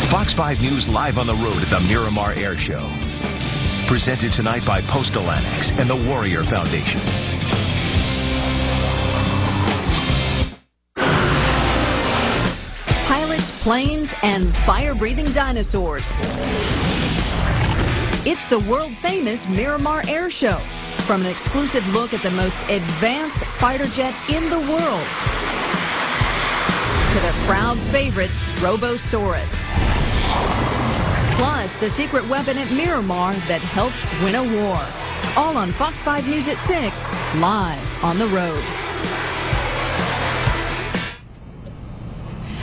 Fox 5 News live on the road at the Miramar Air Show. Presented tonight by Postal Annex and the Warrior Foundation. Pilots, planes, and fire-breathing dinosaurs. It's the world-famous Miramar Air Show. From an exclusive look at the most advanced fighter jet in the world to the crowd favorite Robosaurus. Plus, the secret weapon at Miramar that helped win a war. All on Fox 5 News at 6, live on the road.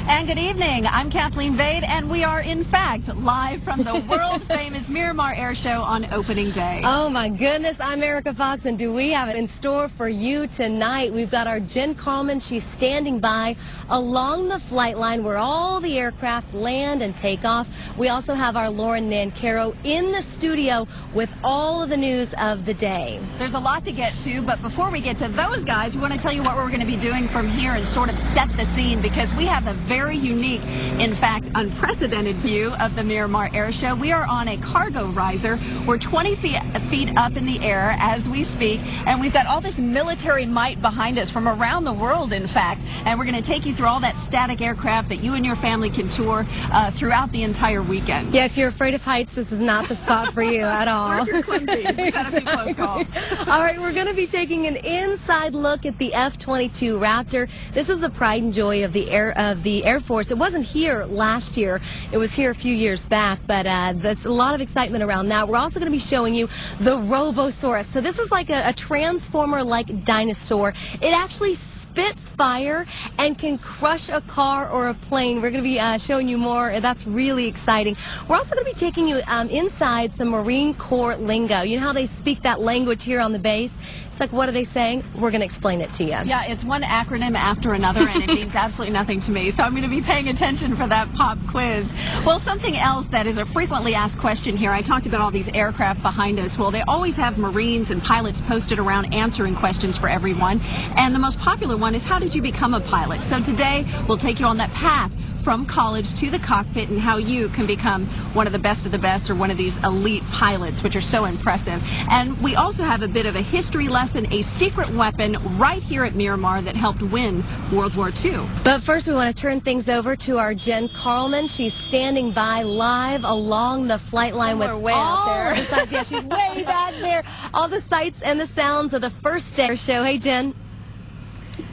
And good evening. I'm Kathleen Vade, and we are, in fact, live from the world-famous Miramar Air Show on opening day. Oh, my goodness. I'm Erica Fox, and do we have it in store for you tonight? We've got our Jen Carlman. She's standing by along the flight line where all the aircraft land and take off. We also have our Lauren Nancaro in the studio with all of the news of the day. There's a lot to get to, but before we get to those guys, we want to tell you what we're going to be doing from here and sort of set the scene, because we have a very unique, in fact, unprecedented view of the Miramar Air Show. We are on a cargo riser. We're 20 feet up in the air as we speak, and we've got all this military might behind us from around the world, in fact, and we're going to take you through all that static aircraft that you and your family can tour throughout the entire weekend. Yeah, if you're afraid of heights, this is not the spot for you at all. Or if you're clumsy, we've got a few close calls. All right, we're going to be taking an inside look at the F-22 Raptor. This is the pride and joy of the Air Force. It wasn't here last year. It was here a few years back, but there's a lot of excitement around that. We're also going to be showing you the Robosaurus. So this is like a transformer-like dinosaur. It actually spits fire and can crush a car or a plane. We're going to be showing you more. That's really exciting. We're also going to be taking you inside some Marine Corps lingo. You know how they speak that language here on the base? It's like, what are they saying? We're going to explain it to you. Yeah, it's one acronym after another, and it means absolutely nothing to me. So I'm going to be paying attention for that pop quiz. Well, something else that is a frequently asked question here, I talked about all these aircraft behind us. Well, they always have Marines and pilots posted around answering questions for everyone. And the most popular one is, how did you become a pilot? So today, we'll take you on that path from college to the cockpit and how you can become one of the best or one of these elite pilots, which are so impressive. And we also have a bit of a history lesson, a secret weapon right here at Miramar that helped win World War II. But first, we want to turn things over to our Jen Carlman. She's standing by live along the flight line with way out there. The sights. Yeah, she's way back there. All the sights and the sounds of the first day of the show. Hey, Jen.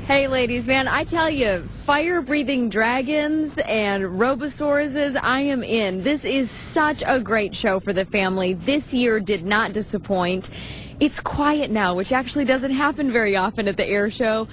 Hey, ladies, man, I tell you, fire-breathing dragons and Robosauruses, I am in. This is such a great show for the family. This year did not disappoint. It's quiet now, which actually doesn't happen very often at the air show.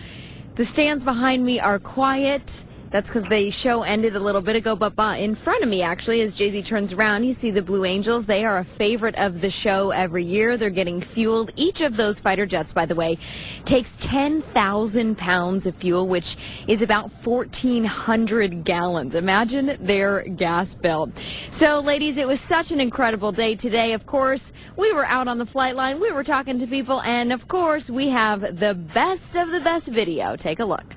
The stands behind me are quiet. That's because the show ended a little bit ago, but in front of me, actually, as Jay-Z turns around, you see the Blue Angels. They are a favorite of the show every year. They're getting fueled. Each of those fighter jets, by the way, takes 10,000 pounds of fuel, which is about 1,400 gallons. Imagine their gas bill. So, ladies, it was such an incredible day today. Of course, we were out on the flight line. We were talking to people, and, of course, we have the best of the best video. Take a look.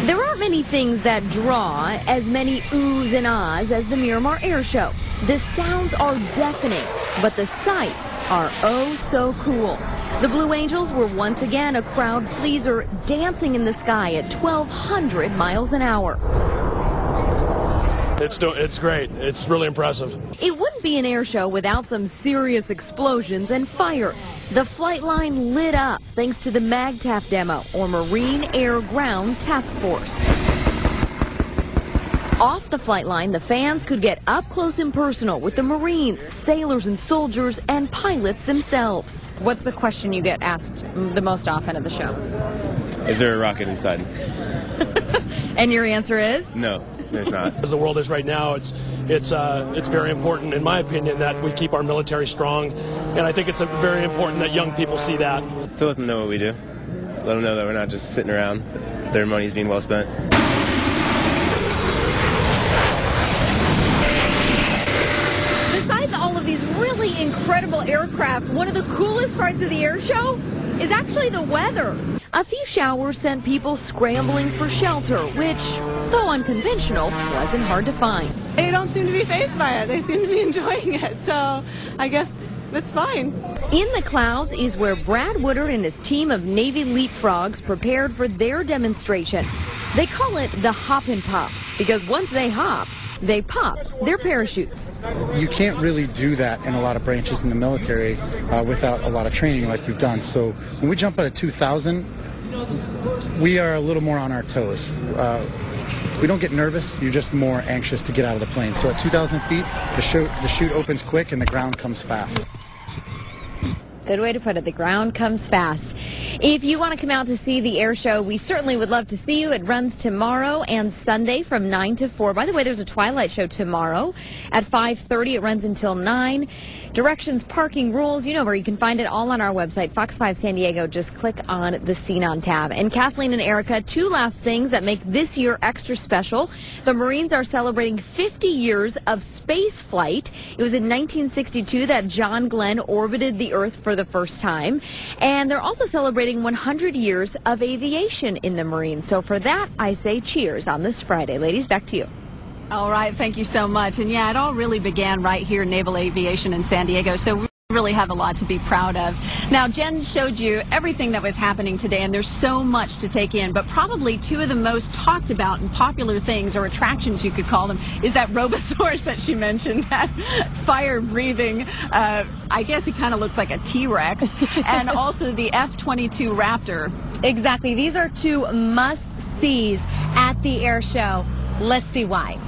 There aren't many things that draw as many oohs and ahs as the Miramar Air Show. The sounds are deafening, but the sights are oh so cool. The Blue Angels were once again a crowd pleaser, dancing in the sky at 1,200 miles an hour. It's great. It's really impressive. It wouldn't be an air show without some serious explosions and fire. The flight line lit up thanks to the MAGTF demo, or Marine Air Ground Task Force. Off the flight line, the fans could get up close and personal with the Marines, sailors and soldiers, and pilots themselves. What's the question you get asked the most often at the show? Is there a rocket inside? And your answer is? No, there's not. As the world is right now, it's very important, in my opinion, that we keep our military strong, and I think it's very important that young people see that. To let them know what we do. Let them know that we're not just sitting around. Their money's being well spent. Besides all of these really incredible aircraft, one of the coolest parts of the air show is actually the weather. A few showers sent people scrambling for shelter, which, though unconventional, wasn't hard to find. They don't seem to be fazed by it. They seem to be enjoying it, so I guess it's fine. In the clouds is where Brad Woodard and his team of Navy leapfrogs prepared for their demonstration. They call it the hop and pop, because once they hop, they pop their parachutes. You can't really do that in a lot of branches in the military without a lot of training like we've done. So when we jump out at 2,000, we are a little more on our toes. We don't get nervous. You're just more anxious to get out of the plane. So at 2,000 feet, the chute opens quick and the ground comes fast. Good way to put it. The ground comes fast. If you want to come out to see the air show, we certainly would love to see you. It runs tomorrow and Sunday from 9 to 4. By the way, there's a twilight show tomorrow at 5:30. It runs until 9. Directions, parking rules, you know where you can find it all on our website, Fox 5 San Diego. Just click on the Scene On tab. And Kathleen and Erica, two last things that make this year extra special. The Marines are celebrating 50 years of space flight. It was in 1962 that John Glenn orbited the Earth for the first time. And they're also celebrating 100 years of aviation in the Marines. So for that, I say cheers on this Friday. Ladies, back to you. All right, thank you so much. And yeah, it all really began right here in Naval Aviation in San Diego, so we really have a lot to be proud of. Now, Jen showed you everything that was happening today, and there's so much to take in, but probably two of the most talked about and popular things, or attractions you could call them, is that Robosaurus that she mentioned, that fire-breathing, I guess it kind of looks like a T-Rex, and also the F-22 Raptor. Exactly. These are two must-sees at the air show. Let's see why.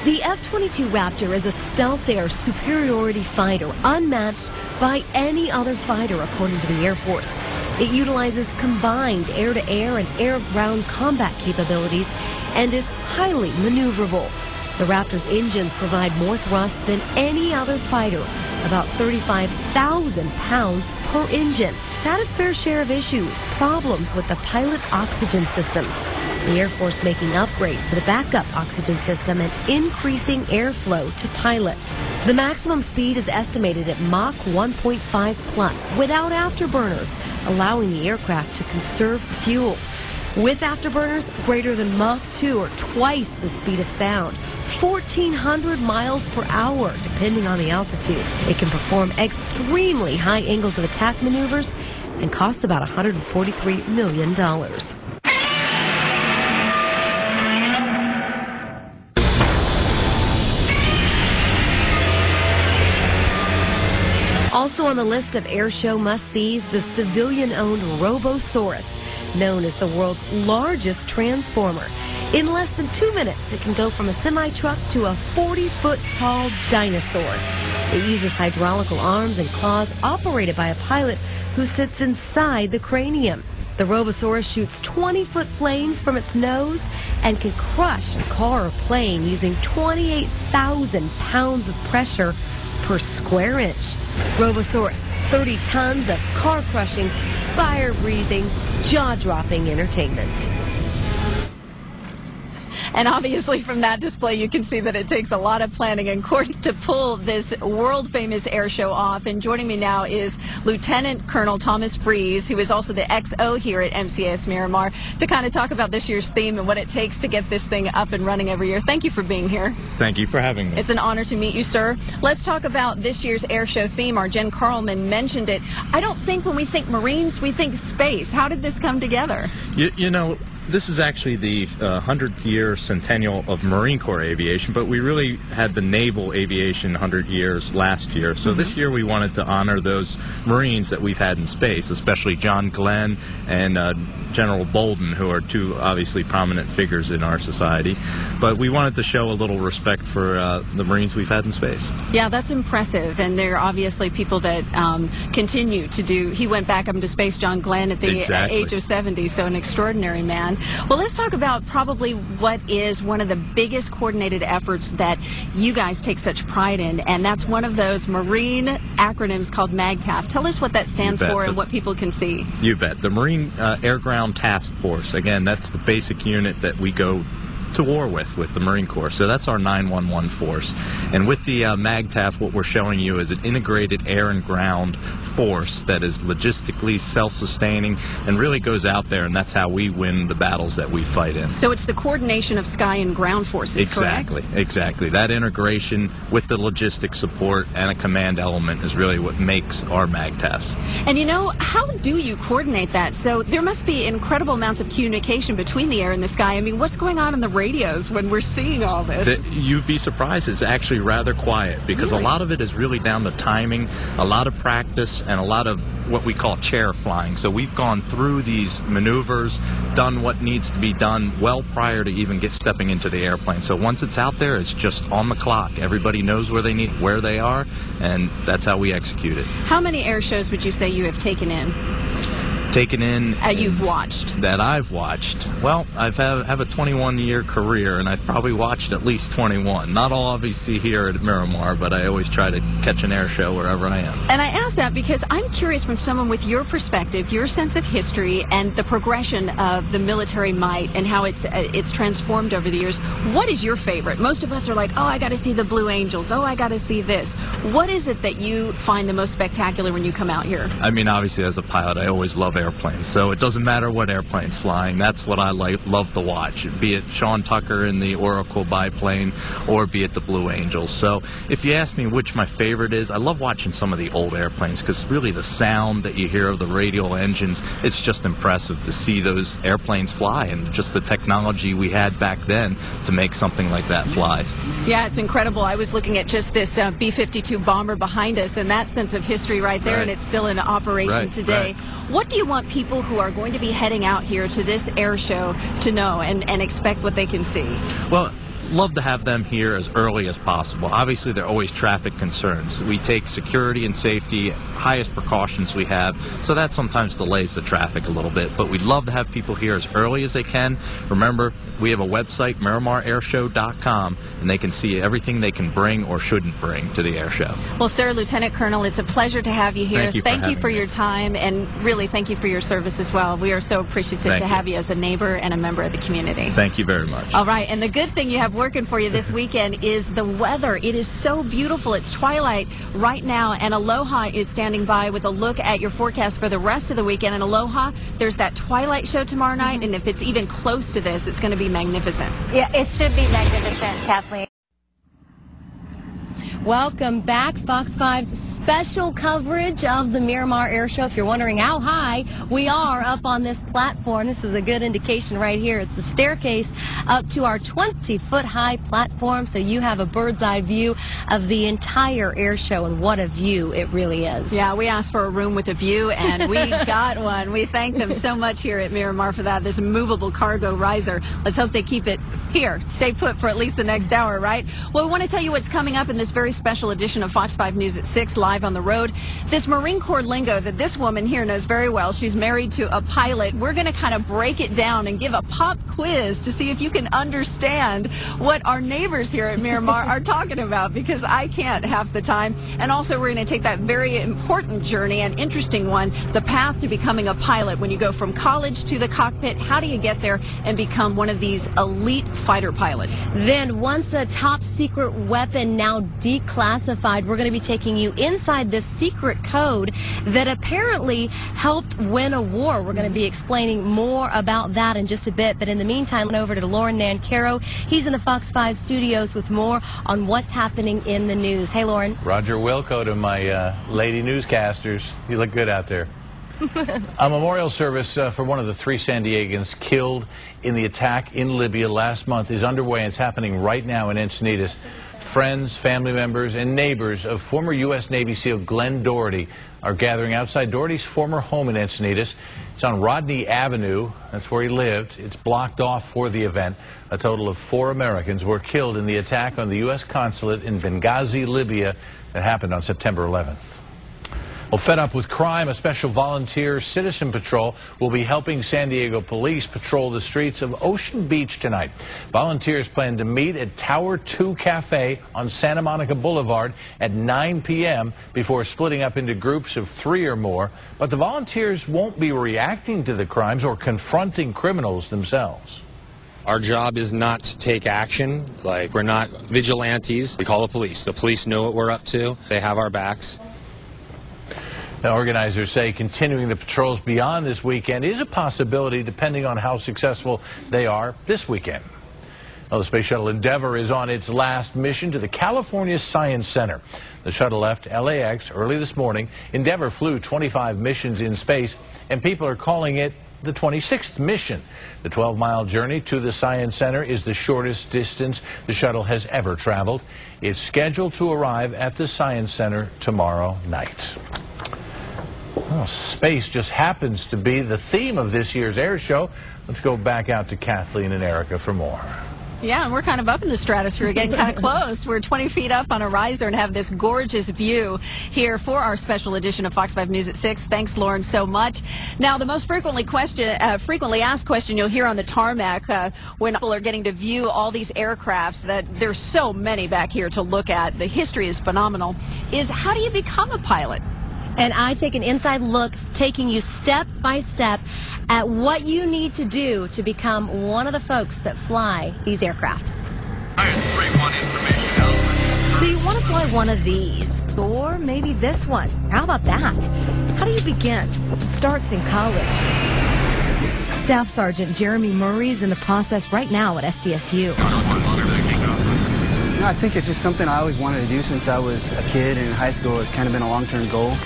The F-22 Raptor is a stealth air superiority fighter unmatched by any other fighter, according to the Air Force. It utilizes combined air-to-air and air-ground combat capabilities and is highly maneuverable. The Raptor's engines provide more thrust than any other fighter, about 35,000 pounds per engine. It's had its fair share of issues, problems with the pilot oxygen systems. The Air Force making upgrades for the backup oxygen system and increasing airflow to pilots. The maximum speed is estimated at Mach 1.5 plus without afterburners, allowing the aircraft to conserve fuel. With afterburners, greater than Mach 2 or twice the speed of sound. 1,400 miles per hour, depending on the altitude. It can perform extremely high angles of attack maneuvers and costs about $143 million. Also on the list of air show must-sees, the civilian-owned Robosaurus, known as the world's largest transformer. In less than 2 minutes, it can go from a semi-truck to a 40-foot-tall dinosaur. It uses hydraulical arms and claws operated by a pilot who sits inside the cranium. The Robosaurus shoots 20-foot flames from its nose and can crush a car or plane using 28,000 pounds of pressure per square inch. Robosaurus, 30 tons of car-crushing, fire-breathing, jaw-dropping entertainment. And obviously from that display, you can see that it takes a lot of planning and coordination to pull this world-famous air show off. And joining me now is Lieutenant Colonel Thomas Breeze, who is also the XO here at MCAS Miramar, to kind of talk about this year's theme and what it takes to get this thing up and running every year. Thank you for being here. Thank you for having me. It's an honor to meet you, sir. Let's talk about this year's air show theme. Our Jen Carlman mentioned it. I don't think when we think Marines, we think space. How did this come together? You know, this is actually the 100th year centennial of Marine Corps aviation, but we really had the naval aviation 100 years last year. So this year we wanted to honor those Marines that we've had in space, especially John Glenn and General Bolden, who are two obviously prominent figures in our society. But we wanted to show a little respect for the Marines we've had in space. Yeah, that's impressive. And there are obviously people that continue to do. He went back up into space, John Glenn, at the age of 70, so an extraordinary man. Well, let's talk about probably what is one of the biggest coordinated efforts that you guys take such pride in, and that's one of those Marine acronyms called MAGTAF. Tell us what that stands for and what people can see. You bet. The Marine Air Ground Task Force. Again, that's the basic unit that we go to war with the Marine Corps. So that's our 911 force. And with the MAGTAF, what we're showing you is an integrated air and ground force that is logistically self-sustaining and really goes out there, and that's how we win the battles that we fight in. So it's the coordination of sky and ground forces, correct? Exactly. That integration with the logistic support and a command element is really what makes our MAGTAFs. And you know, how do you coordinate that? So there must be incredible amounts of communication between the air and the sky. I mean, what's going on in the radios when we're seeing all this? You'd be surprised. It's actually rather quiet because a lot of it is really down to timing, a lot of practice, and a lot of what we call chair flying. So we've gone through these maneuvers, done what needs to be done well prior to even stepping into the airplane. So once it's out there, it's just on the clock. Everybody knows where they are, and that's how we execute it. How many air shows would you say you have taken in? You've watched? That I've watched. Well, I have a 21-year career, and I've probably watched at least 21. Not all obviously here at Miramar, but I always try to catch an air show wherever I am. And I ask that because I'm curious from someone with your perspective, your sense of history, and the progression of the military might and how it's transformed over the years. What is your favorite? Most of us are like, oh, I got to see the Blue Angels. Oh, I got to see this. What is it that you find the most spectacular when you come out here? I mean, obviously, as a pilot, I always love airplanes, so it doesn't matter what airplane's flying. That's what I love to watch, be it Sean Tucker in the Oracle biplane or be it the Blue Angels. So if you ask me which my favorite is, I love watching some of the old airplanes because really the sound that you hear of the radial engines, it's just impressive to see those airplanes fly and just the technology we had back then to make something like that fly. Yeah, it's incredible. I was looking at just this B-52 bomber behind us and that sense of history right there, and it's still in operation today. What do you want people who are going to be heading out here to this air show to know and expect what they can see? Well, love to have them here as early as possible. Obviously, there are always traffic concerns. We take security and safety, highest precautions we have, so that sometimes delays the traffic a little bit. But we'd love to have people here as early as they can. Remember, we have a website, MiramarAirShow.com, and they can see everything they can bring or shouldn't bring to the air show. Well, sir, Lieutenant Colonel, it's a pleasure to have you here. Thank you for your time, and really thank you for your service as well. We are so appreciative to have you as a neighbor and a member of the community. Thank you very much. All right, and the good thing you have working for you this weekend is the weather. It is so beautiful. It's twilight right now, and Aloha is standing by with a look at your forecast for the rest of the weekend. And Aloha, there's that twilight show tomorrow night, and if it's even close to this, it's going to be magnificent. Yeah, it should be magnificent, Kathleen. Welcome back, Fox 5's special coverage of the Miramar Air Show. If you're wondering how high we are up on this platform, this is a good indication right here. It's a staircase up to our 20-foot high platform, so you have a bird's eye view of the entire air show, and what a view it really is. Yeah, we asked for a room with a view, and we got one. We thank them so much here at Miramar for that, this movable cargo riser. Let's hope they keep it here. Stay put for at least the next hour, right? Well, we want to tell you what's coming up in this very special edition of Fox 5 News at 6, live on the road. This Marine Corps lingo that this woman here knows very well. She's married to a pilot. We're going to kind of break it down and give a pop quiz to see if you can understand what our neighbors here at Miramar are talking about, because I can't half the time. And also we're going to take that very important journey, an interesting one, the path to becoming a pilot. When you go from college to the cockpit, how do you get there and become one of these elite fighter pilots? Then once a top secret weapon now declassified, we're going to be taking you inside this secret code that apparently helped win a war. We're going to be explaining more about that in just a bit, but in the meantime, over to Lauren Nancaro. He's in the Fox 5 studios with more on what's happening in the news. Hey, Lauren. Roger Wilco to my lady newscasters. You look good out there. A memorial service for one of the 3 San Diegans killed in the attack in Libya last month is underway, and it's happening right now in Encinitas. Friends, family members, and neighbors of former U.S. Navy SEAL Glenn Doherty are gathering outside Doherty's former home in Encinitas. It's on Rodney Avenue. That's where he lived. It's blocked off for the event. A total of 4 Americans were killed in the attack on the U.S. consulate in Benghazi, Libya, that happened on September 11th. Well, fed up with crime, a special volunteer citizen patrol will be helping San Diego police patrol the streets of Ocean Beach tonight. Volunteers plan to meet at Tower 2 Cafe on Santa Monica Boulevard at 9 p.m. before splitting up into groups of 3 or more. But the volunteers won't be reacting to the crimes or confronting criminals themselves. Our job is not to take action. Like, we're not vigilantes. We call the police. The police know what we're up to. They have our backs. Now, organizers say continuing the patrols beyond this weekend is a possibility depending on how successful they are this weekend. Well, the Space Shuttle Endeavour is on its last mission to the California Science Center. The shuttle left LAX early this morning. Endeavour flew 25 missions in space, and people are calling it the 26th mission. The 12-mile journey to the Science Center is the shortest distance the shuttle has ever traveled. It's scheduled to arrive at the Science Center tomorrow night. Well, space just happens to be the theme of this year's air show. Let's go back out to Kathleen and Erica for more. Yeah, and we're kind of up in the stratosphere, getting kind of close. We're 20 feet up on a riser and have this gorgeous view here for our special edition of Fox 5 News at 6. Thanks, Lauren, so much. Now, the most frequently asked question you'll hear on the tarmac when people are getting to view all these aircrafts, that there's so many back here to look at, the history is phenomenal, is how do you become a pilot? And I take an inside look, taking you step by step at what you need to do to become one of the folks that fly these aircraft. So you want to fly one of these, or maybe this one. How about that? How do you begin? It starts in college. Staff Sergeant Jeremy Murray is in the process right now at SDSU. I think it's just something I always wanted to do since I was a kid, and in high school it's kind of been a long-term goal.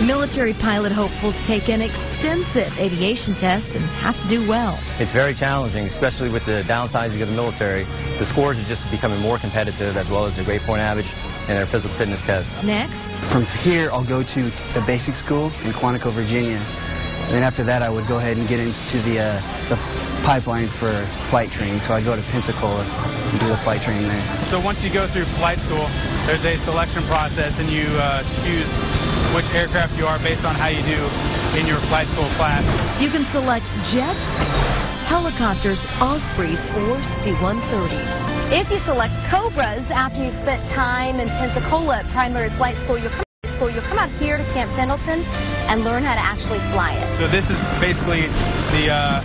Military pilot hopefuls take an extensive aviation test and have to do well. It's very challenging, especially with the downsizing of the military. The scores are just becoming more competitive, as well as their grade point average and their physical fitness tests. Next. From here, I'll go to the basic school in Quantico, Virginia. And then after that, I would go ahead and get into the pipeline for flight training. So I go to Pensacola and do the flight training there. So once you go through flight school, there's a selection process, and you choose which aircraft you are based on how you do in your flight school class. You can select jets, helicopters, Ospreys, or C-130s. If you select Cobras after you've spent time in Pensacola at primary flight school, you'll come out here to Camp Pendleton and learn how to actually fly it. So this is basically the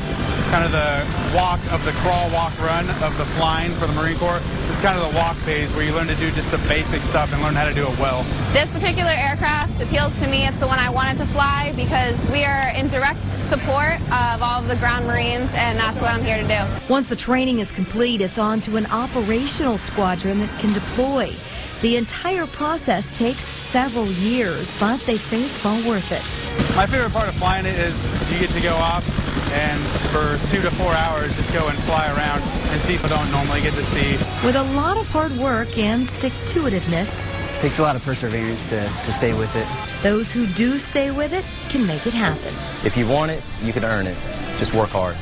kind of the walk of the crawl, walk, run of the flying for the Marine Corps. This is kind of the walk phase where you learn to do just the basic stuff and learn how to do it well. This particular aircraft appeals to me. It's the one I wanted to fly because we are in direct support of all of the ground Marines, and that's what I'm here to do. Once the training is complete, it's on to an operational squadron that can deploy. The entire process takes several years, but they say it's well worth it. My favorite part of flying it is you get to go off and for 2 to 4 hours just go and fly around and see people don't normally get to see. With a lot of hard work and stick-to-itiveness. It takes a lot of perseverance to stay with it. Those who do stay with it can make it happen. If you want it, you can earn it. Just work hard.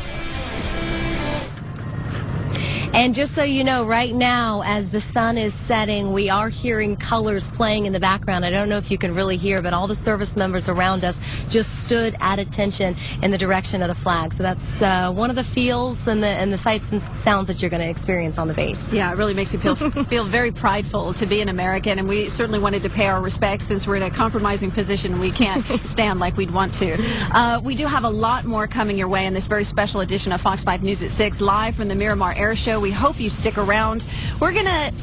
And just so you know, right now, as the sun is setting, we are hearing colors playing in the background. I don't know if you can really hear, but all the service members around us just stood at attention in the direction of the flag. So that's one of the feels and the sights and sounds that you're going to experience on the base. Yeah, it really makes you feel very prideful to be an American, and we certainly wanted to pay our respects since we're in a compromising position and we can't stand like we'd want to. We do have a lot more coming your way in this very special edition of Fox 5 News at 6, live from the Miramar Air Show. We hope you stick around. We're going to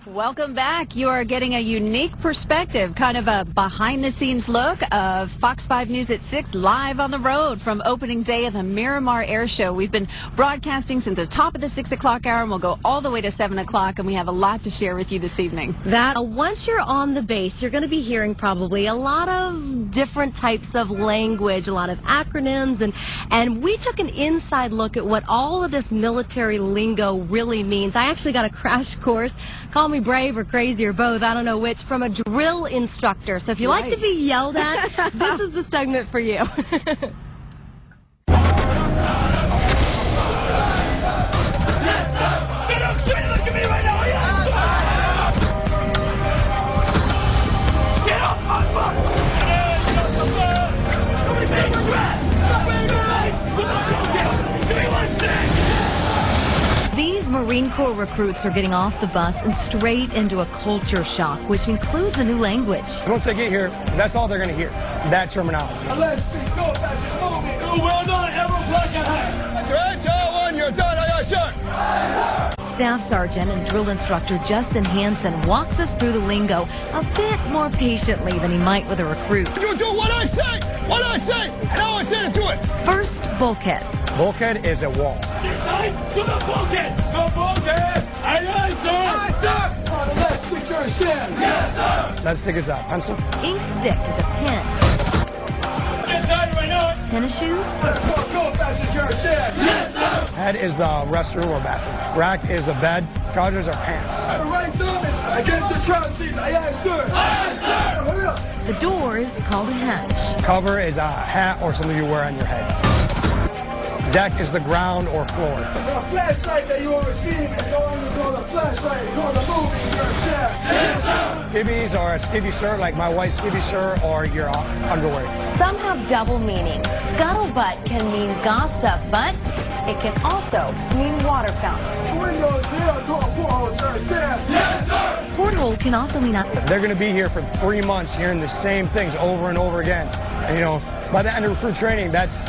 welcome back. You are getting a unique perspective, kind of a behind-the-scenes look of Fox 5 News at 6 live on the road from opening day of the Miramar Air Show. We've been broadcasting since the top of the 6 o'clock hour, and we'll go all the way to 7 o'clock, and we have a lot to share with you this evening. Once you're on the base, you're going to be hearing probably a lot of different types of language, a lot of acronyms, and we took an inside look at what all of this military lingo really means. I actually got a crash course. Call me brave or crazy or both, I don't know which, from a drill instructor. So if you like to be yelled at, this is the segment for you. Get off my butt! Marine Corps recruits are getting off the bus and straight into a culture shock, which includes a new language. Once they get here, that's all they're going to hear, that terminology. Staff Sergeant and drill instructor Justin Hansen walks us through the lingo a bit more patiently than he might with a recruit. You do what I say! What I say! How I say to do it! First, bulkhead. Bulkhead is a wall. To the bulkhead! The bulkhead! Aye, aye, sir! Aye, sir! On the left, stick your stand! Yes, sir! That stick is a pencil. Ink stick is a pen. Tennis shoes? Yes, sir! Head is the restroom or bathroom. Rack is a bed. Trousers are pants. Right thumb against the trousers seat. Aye, aye, sir! Aye, sir! Hurry up! The door is called a hatch. Cover is a hat or something you wear on your head. Deck is the ground or floor. The flashlight that you always see, going to call the flashlight, call the movie, your chef. Yes, sir! Skivvies or a skivvy shirt, like my wife's skivvy shirt, or your underwear. Some have double meaning. Scuttlebutt can mean gossip, but it can also mean water fountain. Yes, sir! Porthole can also mean nothing. They're going to be here for 3 months hearing the same things over and over again. And, by the end of recruit training, that's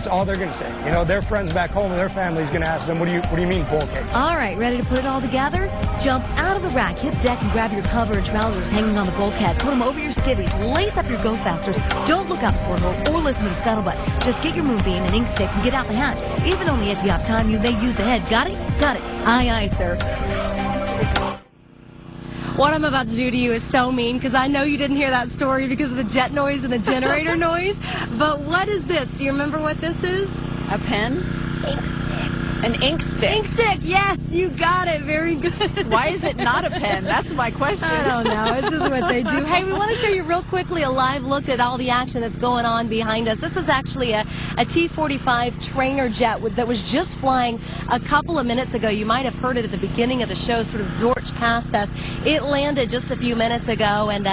all they're going to say. Their friends back home and their family's going to ask them, what do you mean bulkhead? All right, ready to put it all together? Jump out of the rack, hit deck, and grab your cover and trousers hanging on the bulkhead. Put them over your skivvies. Lace up your go-fasters. Don't look out the porthole or listen to the scuttlebutt. Just get your moonbeam and ink stick and get out the hatch. Even only if you have time, you may use the head. Got it? Got it. Aye, aye, sir. What I'm about to do to you is so mean because I know you didn't hear that story because of the jet noise and the generator noise. But what is this? Do you remember what this is? A pen? Ink stick. An ink stick. Ink stick, yes, you got it. Very good. Why is it not a pen? That's my question. I don't know. It's just what they do. Hey, we want to show you real quickly a live look at all the action that's going on behind us. This is actually a T-45 trainer jet that was just flying a couple of minutes ago. You might have heard it at the beginning of the show, sort of zorch past us. It landed just a few minutes ago, and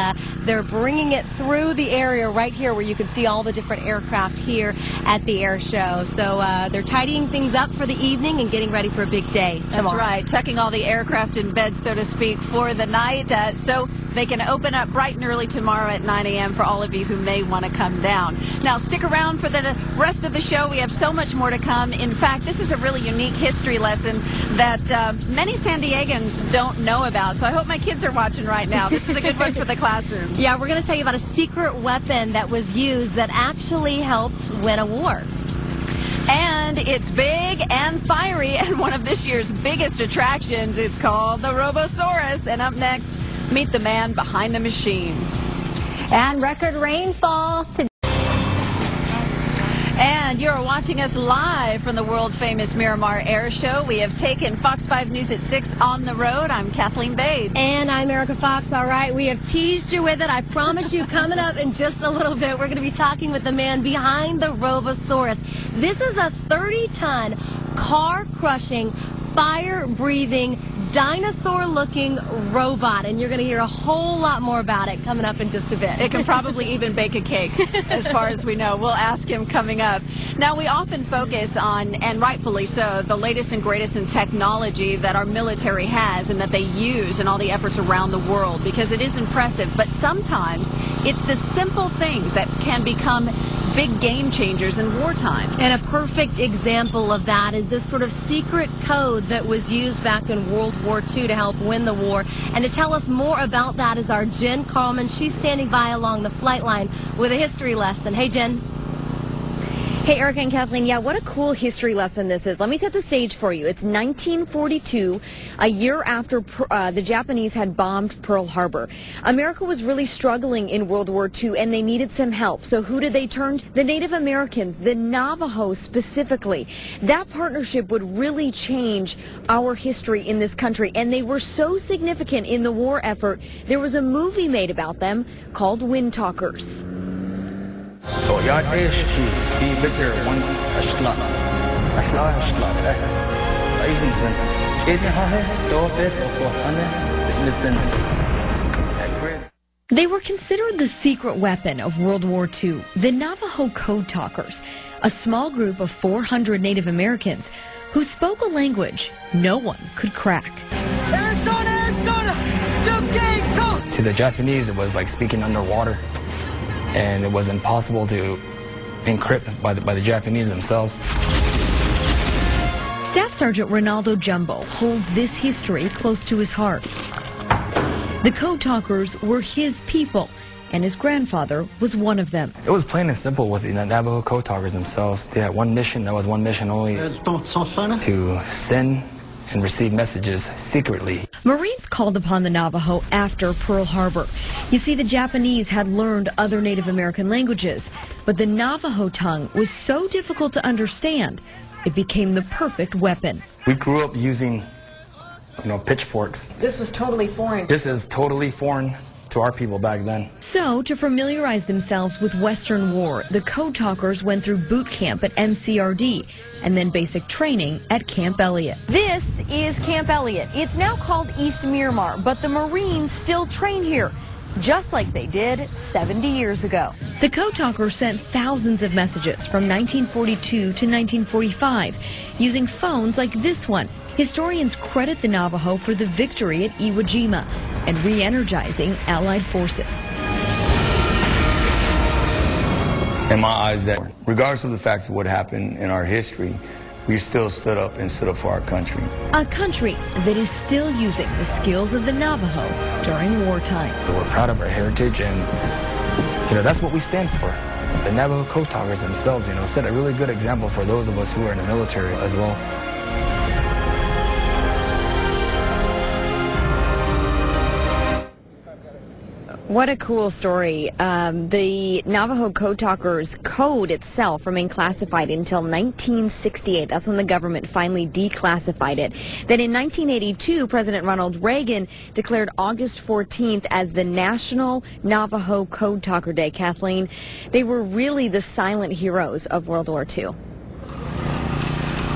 they're bringing it through the area right here where you can see all the different aircraft here at the air show. So they're tidying things up for the evening and getting ready for a big day tomorrow. That's right, tucking all the aircraft in bed, so to speak, for the night, so they can open up bright and early tomorrow at 9 a.m. for all of you who may want to come down. Now, stick around for the rest of the show. We have so much more to come. In fact, this is a really unique history lesson that many San Diegans don't know about, so I hope my kids are watching right now. This is a good one for the classroom. Yeah, we're going to tell you about a secret weapon that was used that actually helped win a war. And it's big and fiery, and one of this year's biggest attractions. It's called the Robosaurus. And up next, meet the man behind the machine. And record rainfall today. And you're watching us live from the world-famous Miramar Air Show. We have taken Fox 5 News at 6 on the road. I'm Kathleen Babe. And I'm Erica Fox. All right, we have teased you with it. I promise you, coming up in just a little bit, we're going to be talking with the man behind the Robosaurus. This is a 30-ton, car-crushing, fire-breathing, dinosaur-looking robot, and you're going to hear a whole lot more about it coming up in just a bit. It can probably even bake a cake, as far as we know. We'll ask him coming up. Now, we often focus on, and rightfully so, the latest and greatest in technology that our military has and that they use in all the efforts around the world, because it is impressive. But sometimes it's the simple things that can become big game changers in wartime. And a perfect example of that is this sort of secret code that was used back in World War II to help win the war. And to tell us more about that is our Jen Carlman. She's standing by along the flight line with a history lesson. Hey, Jen. Hey, Erica and Kathleen, yeah, what a cool history lesson this is. Let me set the stage for you. It's 1942, a year after the Japanese had bombed Pearl Harbor. America was really struggling in World War II, and they needed some help. So who did they turn to? The Native Americans, the Navajo specifically. That partnership would really change our history in this country, and they were so significant in the war effort, there was a movie made about them called Wind Talkers. So يا ايش في بكر وان اشلا ايضا زين كيدني هاي توفيت وصوصنا بالنسبه. They were considered the secret weapon of World War II, the Navajo Code Talkers, a small group of 400 Native Americans who spoke a language no one could crack. To the Japanese, it was like speaking underwater, and it was impossible to encrypt by the Japanese themselves. Staff Sergeant Ronaldo Jumbo holds this history close to his heart. The code talkers were his people, and his grandfather was one of them. It was plain and simple with the Navajo code talkers themselves. They had one mission, that was one mission only, to send and receive messages secretly. Marines called upon the Navajo after Pearl Harbor. You see, the Japanese had learned other Native American languages, but the Navajo tongue was so difficult to understand, it became the perfect weapon. We grew up using, pitchforks. This was totally foreign. This is totally foreign to our people back then. So, to familiarize themselves with Western war, the code talkers went through boot camp at MCRD and then basic training at Camp Elliott. This is Camp Elliott. It's now called East Miramar, but the Marines still train here, just like they did 70 years ago. The code talkers sent thousands of messages from 1942 to 1945 using phones like this one. Historians credit the Navajo for the victory at Iwo Jima and re-energizing Allied forces. In my eyes, that regardless of the facts of what happened in our history, we still stood up and stood up for our country. A country that is still using the skills of the Navajo during wartime. We're proud of our heritage, and that's what we stand for. The Navajo code talkers themselves, set a really good example for those of us who are in the military as well. What a cool story. The Navajo code talkers' code itself remained classified until 1968. That's when the government finally declassified it. Then in 1982, President Ronald Reagan declared August 14th as the National Navajo Code Talker Day. Kathleen, they were really the silent heroes of World War II.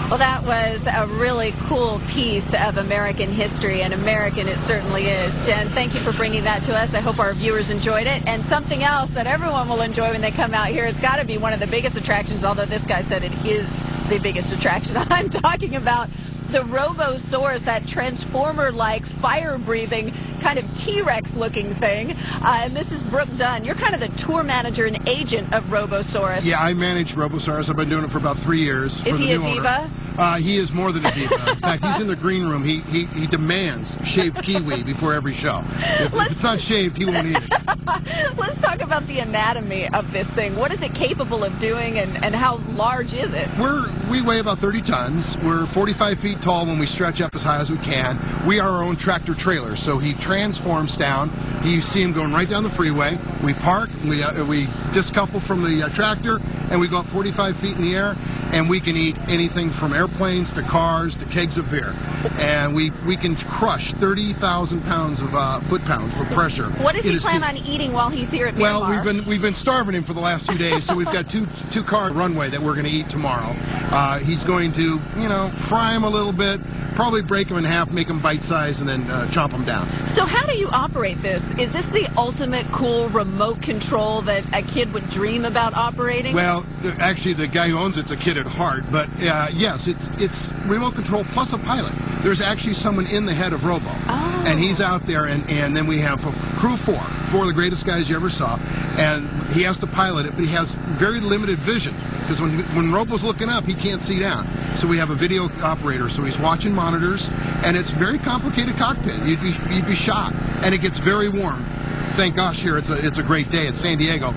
Well, that was a really cool piece of American history, and American it certainly is. Jen, thank you for bringing that to us. I hope our viewers enjoyed it. And something else that everyone will enjoy when they come out here, it's got to be one of the biggest attractions, although this guy said it is the biggest attraction. I'm talking about the Robosaurus, that transformer-like, fire-breathing, kind of T-Rex looking thing. And this is Brooke Dunn. You're kind of the tour manager and agent of Robosaurus. Yeah, I manage Robosaurus. I've been doing it for about 3 years. Is he a diva? He is more than a diva. In fact, he's in the green room. He demands shaved kiwi before every show. If it's not shaved, he won't eat it. Let's talk about the anatomy of this thing. What is it capable of doing, and how large is it? We weigh about 30 tons. We're 45 feet tall when we stretch up as high as we can. We are our own tractor trailer, so he transforms down. You see him going right down the freeway. We park, we discouple from the tractor, and we go up 45 feet in the air, and we can eat anything from airplanes to cars to kegs of beer. And we can crush 30,000 pounds of foot-pounds of pressure. What does he plan on eating while he's here at Miramar? Well, we've been starving him for the last 2 days, so we've got two-car runway that we're going to eat tomorrow. He's going to, fry him a little bit, probably break him in half, make him bite-sized, and then chomp him down. So how do you operate this? Is this the ultimate cool remote control that a kid would dream about operating? Well, actually, the guy who owns it's a kid at heart, but yes, it's remote control plus a pilot. There's actually someone in the head of Robo, and he's out there, and then we have a crew four of the greatest guys you ever saw, and he has to pilot it, but he has very limited vision, because when Robo's looking up, he can't see down. So we have a video operator, so he's watching monitors, and it's a very complicated cockpit. You'd be shocked, and it gets very warm. Thank gosh, here it's a great day. It's San Diego,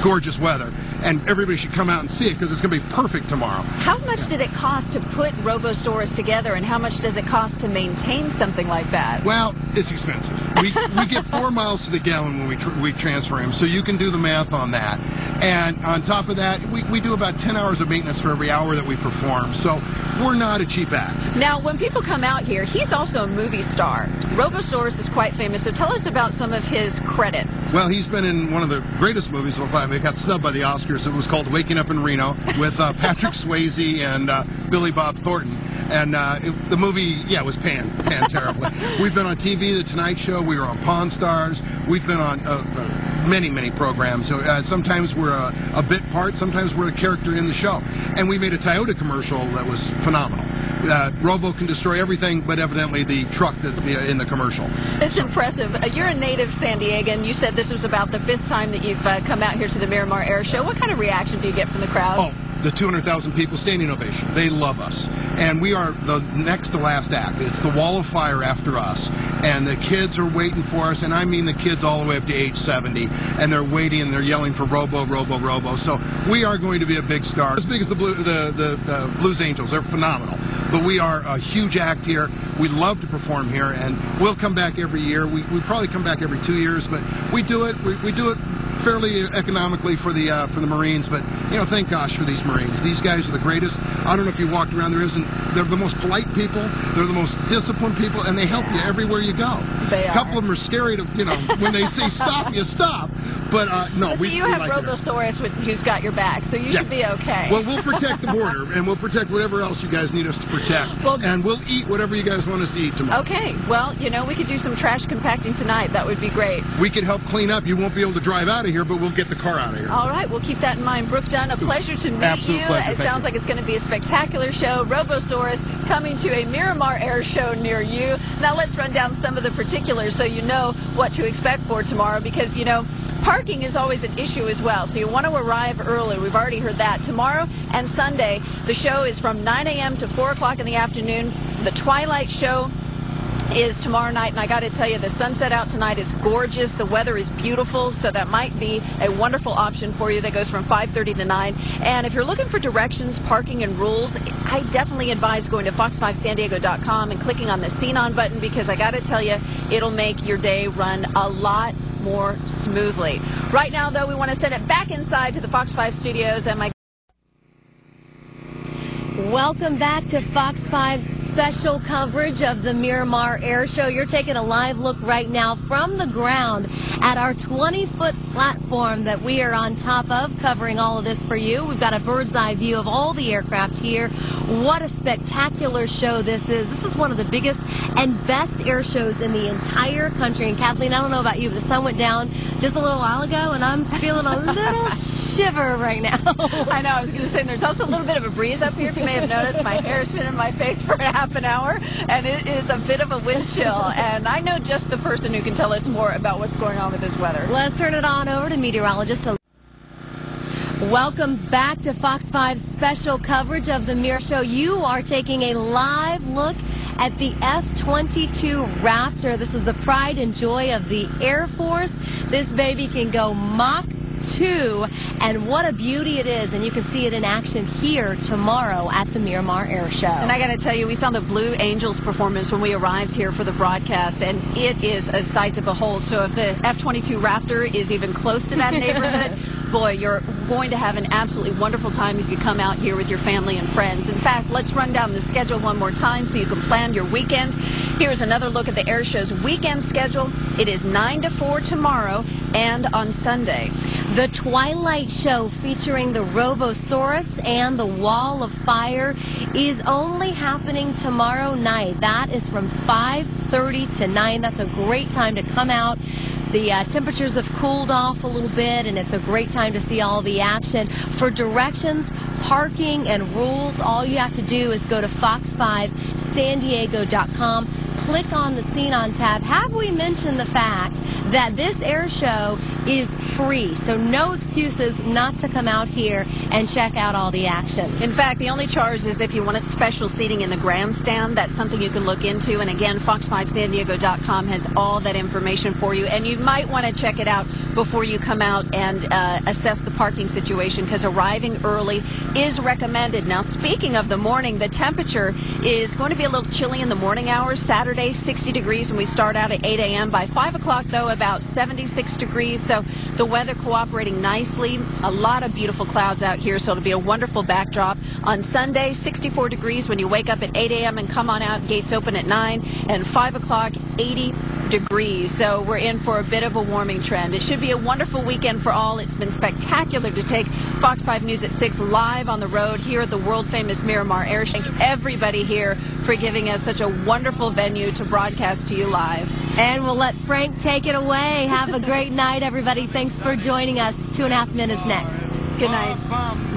gorgeous weather, and everybody should come out and see it because it's going to be perfect tomorrow. How much did it cost to put Robosaurus together, and how much does it cost to maintain something like that? Well, it's expensive. We get 4 miles to the gallon when we transfer him, so you can do the math on that. And on top of that, we do about 10 hours of maintenance for every hour that we perform, so we're not a cheap act. Now, when people come out here, he's also a movie star. Robosaurus is quite famous, so tell us about some of his credits. Well, he's been in one of the greatest movies of all time. It got snubbed by the Oscars. It was called Waking Up in Reno with Patrick Swayze and Billy Bob Thornton. And the movie, was panned terribly. We've been on TV, The Tonight Show. We were on Pawn Stars. We've been on many programs. So sometimes we're a bit part. Sometimes we're a character in the show. And we made a Toyota commercial that was phenomenal. Robo can destroy everything, but evidently the truck in the commercial. It's impressive. You're a native San Diegan. You said this was about the 5th time that you've come out here to the Miramar Air Show. What kind of reaction do you get from the crowd? Oh, the 200,000 people standing ovation. They love us. And we are the next to last act. It's the wall of fire after us. And the kids are waiting for us, and I mean the kids all the way up to age 70. And they're waiting, and they're yelling for Robo, Robo, Robo. So we are going to be a big star. As big as the Blues Angels. They're phenomenal. But we are a huge act here. We love to perform here, and we'll come back every year. We probably come back every 2 years, but we do it. We do it fairly economically for the Marines, but thank gosh for these Marines. These guys are the greatest. I don't know if you walked around. They're the most polite people. They're the most disciplined people, and they help you everywhere you go. They a couple of them are scary to when they say stop, you stop. But no, we have like Robosaurus who's got your back, so you should be okay. Well, we'll protect the border, and we'll protect whatever else you guys need us to protect, and we'll eat whatever you guys want us to eat tomorrow. Okay. Well, we could do some trash compacting tonight. That would be great. We could help clean up. You won't be able to drive out of here, but we'll get the car out of here. All right. We'll keep that in mind. Brooke Dunn, a pleasure to meet Absolute you. Pleasure. It sounds like it's going to be a spectacular show. Robosaurus coming to a Miramar Air Show near you. Now let's run down some of the particulars so you know what to expect for tomorrow, because, parking is always an issue as well, so you want to arrive early. We've already heard that. Tomorrow and Sunday, the show is from 9 a.m. to 4 o'clock in the afternoon. The Twilight Show is tomorrow night, and I got to tell you, the sunset out tonight is gorgeous. The weather is beautiful, so that might be a wonderful option for you. That goes from 5:30 to 9. And if you're looking for directions, parking, and rules, I definitely advise going to fox5sandiego.com and clicking on the Scene On button, because I got to tell you, it'll make your day run a lot more smoothly. Right now, though, we want to send it back inside to the Fox 5 studios, and my Welcome back to Fox 5's special coverage of the Miramar Air Show. You're taking a live look right now from the ground at our 20-foot platform that we are on top of, covering all of this for you. We've got a bird's eye view of all the aircraft here. What a spectacular show this is. This is one of the biggest and best air shows in the entire country. And Kathleen, I don't know about you, but the sun went down just a little while ago, and I'm feeling a little shiver right now. I know, I was going to say, there's also a little bit of a breeze up here. If you may have noticed, my hair's been in my face for half an hour, and it is a bit of a wind chill. And I know just the person who can tell us more about what's going on with this weather. Let's turn it on over to meteorologist. Welcome back to Fox 5's special coverage of the Miramar Show. You are taking a live look at the F-22 Raptor. This is the pride and joy of the Air Force. This baby can go Mach 2, and what a beauty it is, and you can see it in action here tomorrow at the Miramar Air Show. And I got to tell you, we saw the Blue Angels performance when we arrived here for the broadcast, and it is a sight to behold. So if the F-22 Raptor is even close to that neighborhood, boy, you're going to have an absolutely wonderful time if you come out here with your family and friends. In fact, let's run down the schedule one more time so you can plan your weekend. Here's another look at the air show's weekend schedule. It is 9 to 4 tomorrow and on Sunday. The Twilight Show featuring the Robosaurus and the Wall of Fire is only happening tomorrow night. That is from 5:30 to 9. That's a great time to come out. The temperatures have cooled off a little bit, and it's a great time to see all the action. For directions, parking, and rules, all you have to do is go to fox5sandiego.com. Click on the Scene On tab. Have we mentioned the fact that this air show is free? So no excuses not to come out here and check out all the action. In fact, the only charge is if you want a special seating in the grandstand. That's something you can look into. And again, fox5sandiego.com has all that information for you. And you might want to check it out before you come out and assess the parking situation, because arriving early is recommended. Now, speaking of the morning, the temperature is going to be a little chilly in the morning hours. Saturday, 60 degrees, and we start out at 8 a.m. By 5 o'clock, though, about 76 degrees. So the weather cooperating nicely. A lot of beautiful clouds out here, so it'll be a wonderful backdrop. On Sunday, 64 degrees when you wake up at 8 a.m. and come on out. Gates open at 9, and 5 o'clock, 80 degrees. So we're in for a bit of a warming trend. It should be a wonderful weekend for all. It's been spectacular to take Fox 5 News at 6 live on the road here at the world-famous Miramar Air Show. Thank everybody here for giving us such a wonderful venue to broadcast to you live. And we'll let Frank take it away. Have a great night, everybody. Thanks for joining us. 2.5 minutes next. Good night.